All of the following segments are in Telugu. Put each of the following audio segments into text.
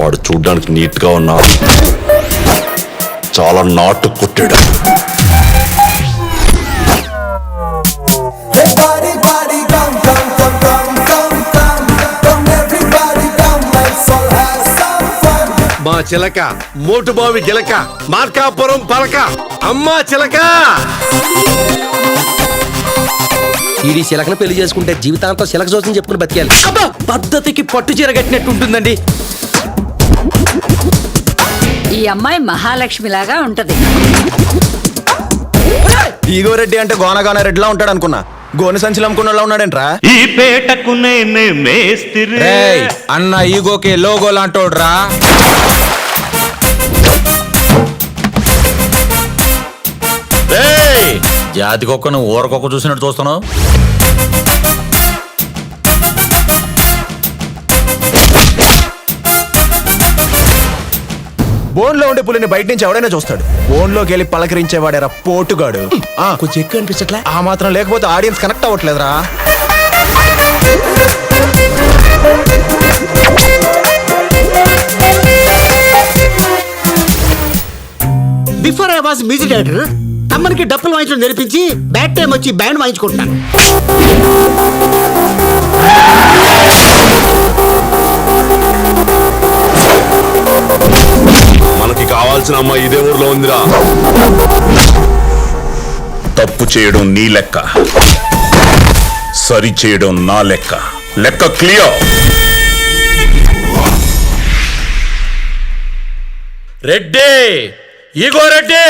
వాడు చూడ్డానికి నీట్ గా ఉన్నా చాలా నాటు కొట్టాడు. మా చిలక మోటుబావి గిలక మార్కాపురం పలక అమ్మా చిలక. ఈ చిలకను పెళ్లి చేసుకుంటే జీవితాంతం చిలక జోసం చెప్పుకుని బతికాలి. పద్ధతికి పట్టు చీర కట్టినట్టు ఉంటుందండి. ఈ అమ్మాయి మహాలక్ష్మి లాగా ఉంటది. ఈగో రెడ్డి అంటే గోనగాన రెడ్డిలా ఉంటాడు అనుకున్నా, గోని సంచులు అమ్ముకున్న ఉన్నాడేంట్రా? ఈ పేటకు నేనే మేస్తిరి. అన్న ఈగోకి లోగో లాంటోడ్రా. జాతికొక్కను ఊరకొక్క చూసినట్టు చూస్తున్నావు. బోన్లో ఉండే పులిని బయట నుంచి ఎవడైనా చూస్తాడు, బోన్లోకి వెళ్ళి పలకరించేవాడేరా పోటుగాడు. కొంచెం ఎక్కువ అనిపించట్లా? ఆ మాత్రం లేకపోతే ఆడియన్స్ కనెక్ట్ అవ్వట్లేదురా. Before I was music director. తమ్మనికి డప్పులు వాయించడం నేర్పించి బ్యాడ్ టైం వచ్చి బ్యాండ్ వాయించుకుంటున్నాను. మనకి కావాల్సిన అమ్మాయి ఇదే ఊర్లో ఉందిరా. తప్పు చేయడం నీ లెక్క, సరి చేయడం నా లెక్క. లెక్క క్లియర్. రెడ్డి, ఈగో రెడ్డి,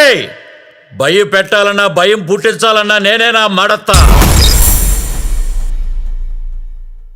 భయం పెట్టాలన్నా భయం పుట్టించాలన్నా నేనేనా మడతా.